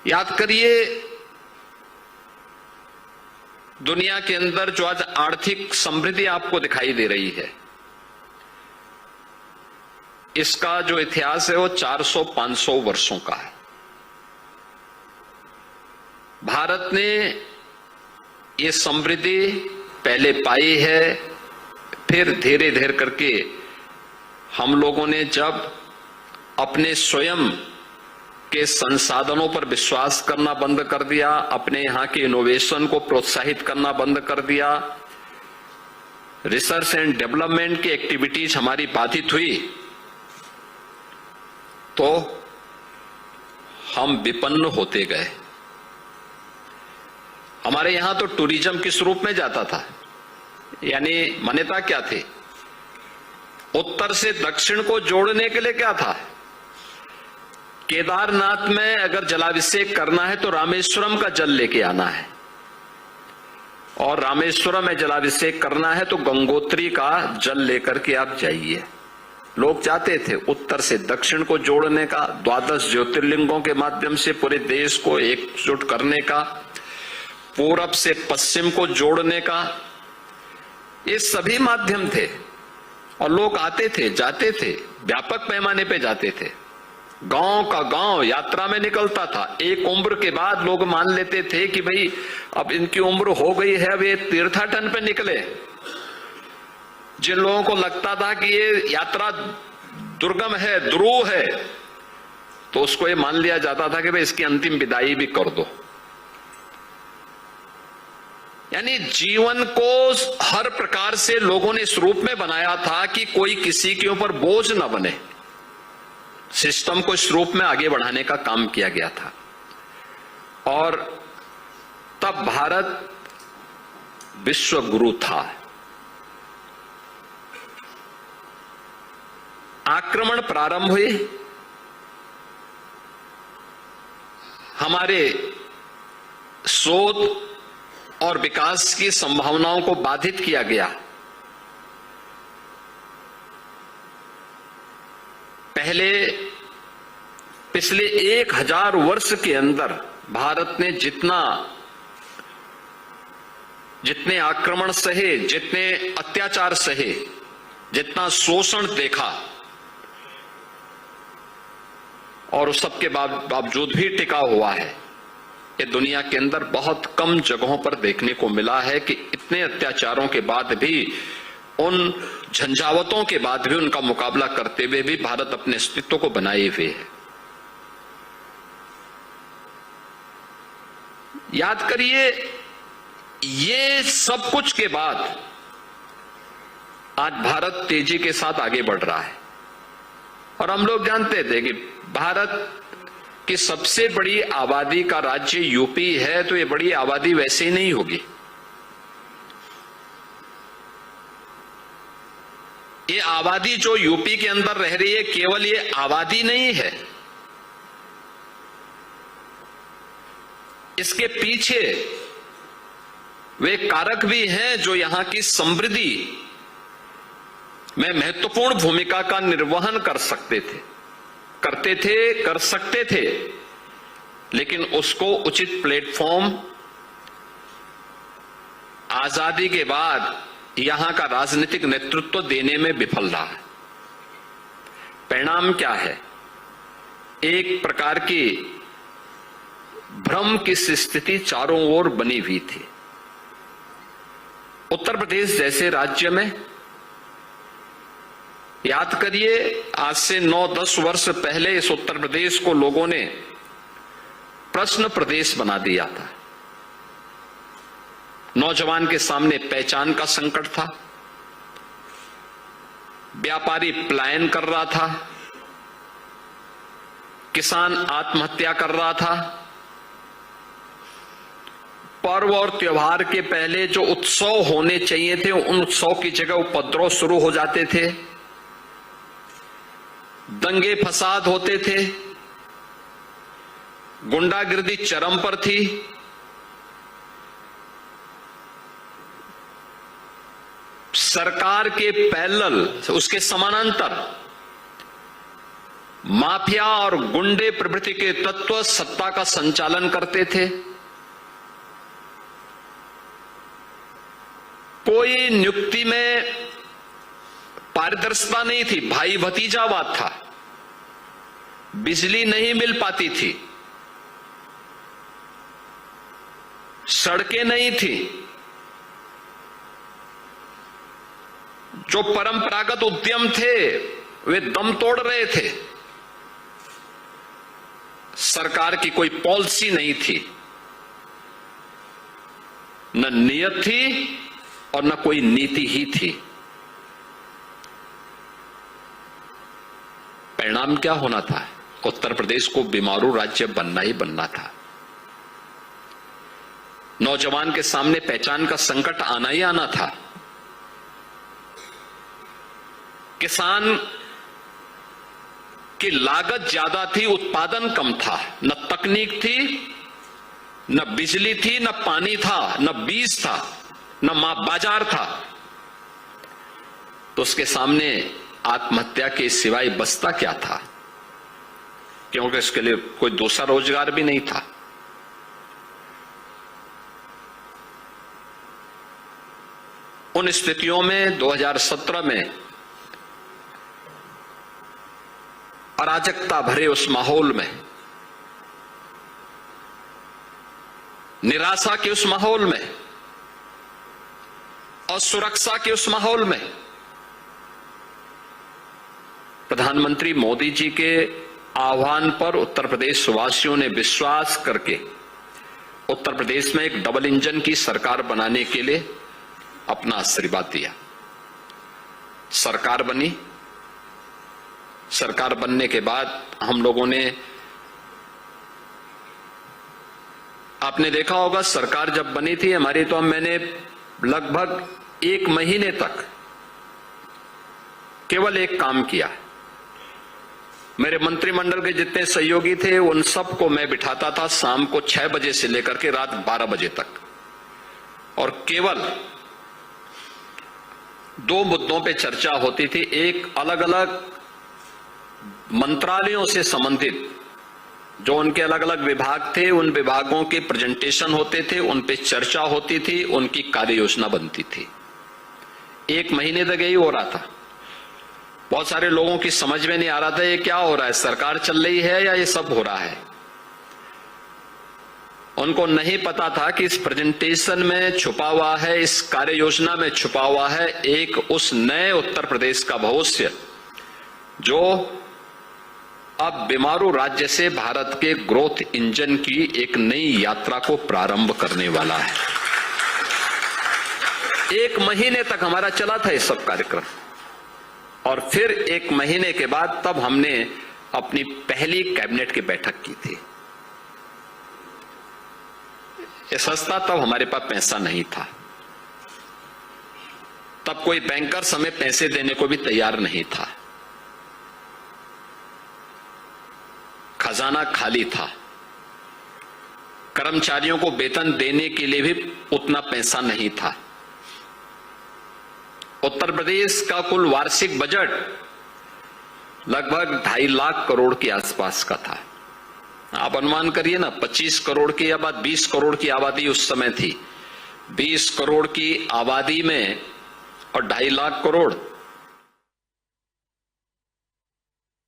याद करिए, दुनिया के अंदर जो आज आर्थिक समृद्धि आपको दिखाई दे रही है, इसका जो इतिहास है वो 400-500 वर्षों का है। भारत ने ये समृद्धि पहले पाई है, फिर धीरे धीरे करके हम लोगों ने जब अपने स्वयं के संसाधनों पर विश्वास करना बंद कर दिया, अपने यहां के इनोवेशन को प्रोत्साहित करना बंद कर दिया, रिसर्च एंड डेवलपमेंट की एक्टिविटीज हमारी बाधित हुई, तो हम विपन्न होते गए। हमारे यहां तो टूरिज्म किस रूप में जाता था, यानी मान्यता क्या थी? उत्तर से दक्षिण को जोड़ने के लिए क्या था? केदारनाथ में अगर जलाभिषेक करना है तो रामेश्वरम का जल लेके आना है, और रामेश्वरम में जलाभिषेक करना है तो गंगोत्री का जल लेकर के आप जाइए। लोग जाते थे उत्तर से दक्षिण को जोड़ने का, 12 ज्योतिर्लिंगों के माध्यम से पूरे देश को एकजुट करने का, पूरब से पश्चिम को जोड़ने का, ये सभी माध्यम थे। और लोग आते थे, जाते थे, व्यापक पैमाने पे जाते थे। गांव का गांव यात्रा में निकलता था। एक उम्र के बाद लोग मान लेते थे कि भाई अब इनकी उम्र हो गई है, अब ये तीर्थाटन पे निकले। जिन लोगों को लगता था कि ये यात्रा दुर्गम है, दुरूह है, तो उसको ये मान लिया जाता था कि भाई इसकी अंतिम विदाई भी कर दो। यानी जीवन को हर प्रकार से लोगों ने इस रूप में बनाया था कि कोई किसी के ऊपर बोझ न बने। सिस्टम को इस रूप में आगे बढ़ाने का काम किया गया था। और तब भारत विश्व गुरु था। आक्रमण प्रारंभ हुए, हमारे शोध और विकास की संभावनाओं को बाधित किया गया। पहले पिछले 1000 वर्ष के अंदर भारत ने जितने आक्रमण सहे, जितने अत्याचार सहे, जितना शोषण देखा, और उस सब के बावजूद भी टिका हुआ है, ये दुनिया के अंदर बहुत कम जगहों पर देखने को मिला है कि इतने अत्याचारों के बाद भी, उन झंझावतों के बाद भी उनका मुकाबला करते हुए भी भारत अपने अस्तित्व को बनाए हुए है। याद करिए, ये सब कुछ के बाद आज भारत तेजी के साथ आगे बढ़ रहा है। और हम लोग जानते थे कि भारत की सबसे बड़ी आबादी का राज्य यूपी है, तो ये बड़ी आबादी वैसे ही नहीं होगी। ये आबादी जो यूपी के अंदर रह रही है, केवल ये आबादी नहीं है, इसके पीछे वे कारक भी हैं जो यहां की समृद्धि में महत्वपूर्ण भूमिका का निर्वहन कर सकते थे, कर सकते थे, लेकिन उसको उचित प्लेटफॉर्म आजादी के बाद यहां का राजनीतिक नेतृत्व देने में विफल रहा है। परिणाम क्या है? एक प्रकार की भ्रम की स्थिति चारों ओर बनी हुई थी। उत्तर प्रदेश जैसे राज्य में, याद करिए, आज से 9-10 वर्ष पहले इस उत्तर प्रदेश को लोगों ने प्रश्न प्रदेश बना दिया था। नौजवान के सामने पहचान का संकट था, व्यापारी पलायन कर रहा था, किसान आत्महत्या कर रहा था, पर्व और त्योहार के पहले जो उत्सव होने चाहिए थे, उन उत्सव की जगह उपद्रव शुरू हो जाते थे, दंगे फसाद होते थे, गुंडागिर्दी चरम पर थी। सरकार के पैरेलल, उसके समानांतर माफिया और गुंडे प्रवृत्ति के तत्व सत्ता का संचालन करते थे। कोई नियुक्ति में पारदर्शिता नहीं थी, भाई भतीजावाद था, बिजली नहीं मिल पाती थी, सड़कें नहीं थी, जो परंपरागत उद्यम थे वे दम तोड़ रहे थे, सरकार की कोई पॉलिसी नहीं थी, न नियत थी और न कोई नीति ही थी। परिणाम क्या होना था? उत्तर प्रदेश को बीमारू राज्य बनना ही बनना था। नौजवान के सामने पहचान का संकट आना ही आना था। किसान की लागत ज्यादा थी, उत्पादन कम था, न तकनीक थी, न बिजली थी, न पानी था, न बीज था, न बाजार था। तो उसके सामने आत्महत्या के सिवाय बचता क्या था? क्योंकि इसके लिए कोई दूसरा रोजगार भी नहीं था। उन स्थितियों में 2017 में अराजकता भरे उस माहौल में, निराशा के उस माहौल में, असुरक्षा के उस माहौल में प्रधानमंत्री मोदी जी के आह्वान पर उत्तर प्रदेश वासियों ने विश्वास करके उत्तर प्रदेश में एक डबल इंजन की सरकार बनाने के लिए अपना आशीर्वाद दिया। सरकार बनी। सरकार बनने के बाद हम लोगों ने, आपने देखा होगा सरकार जब बनी थी हमारी, तो मैंने लगभग 1 महीने तक केवल एक काम किया। मेरे मंत्रिमंडल के जितने सहयोगी थे उन सबको मैं बिठाता था शाम को 6 बजे से लेकर के रात 12 बजे तक, और केवल 2 मुद्दों पे चर्चा होती थी। एक, अलग अलग मंत्रालयों से संबंधित जो उनके अलग अलग विभाग थे, उन विभागों के प्रेजेंटेशन होते थे, उन पे चर्चा होती थी, उनकी कार्य योजना बनती थी। 1 महीने तक यही हो रहा था। बहुत सारे लोगों की समझ में नहीं आ रहा था ये क्या हो रहा है, सरकार चल रही है या ये सब हो रहा है। उनको नहीं पता था कि इस प्रेजेंटेशन में छुपा हुआ है, इस कार्य योजना में छुपा हुआ है एक उस नए उत्तर प्रदेश का भविष्य जो अब बीमारू राज्य से भारत के ग्रोथ इंजन की एक नई यात्रा को प्रारंभ करने वाला है। 1 महीने तक हमारा चला था ये सब कार्यक्रम, और फिर 1 महीने के बाद तब हमने अपनी पहली कैबिनेट की बैठक की थी। ये सस्ता, तब हमारे पास पैसा नहीं था, तब कोई बैंकर्स हमें पैसे देने को भी तैयार नहीं था, खजाना खाली था, कर्मचारियों को वेतन देने के लिए भी उतना पैसा नहीं था। उत्तर प्रदेश का कुल वार्षिक बजट लगभग 2.5 लाख करोड़ के आसपास का था। आप अनुमान करिए ना, 25 करोड़ की या 20 करोड़ की आबादी उस समय थी। 20 करोड़ की आबादी में और 2.5 लाख करोड़,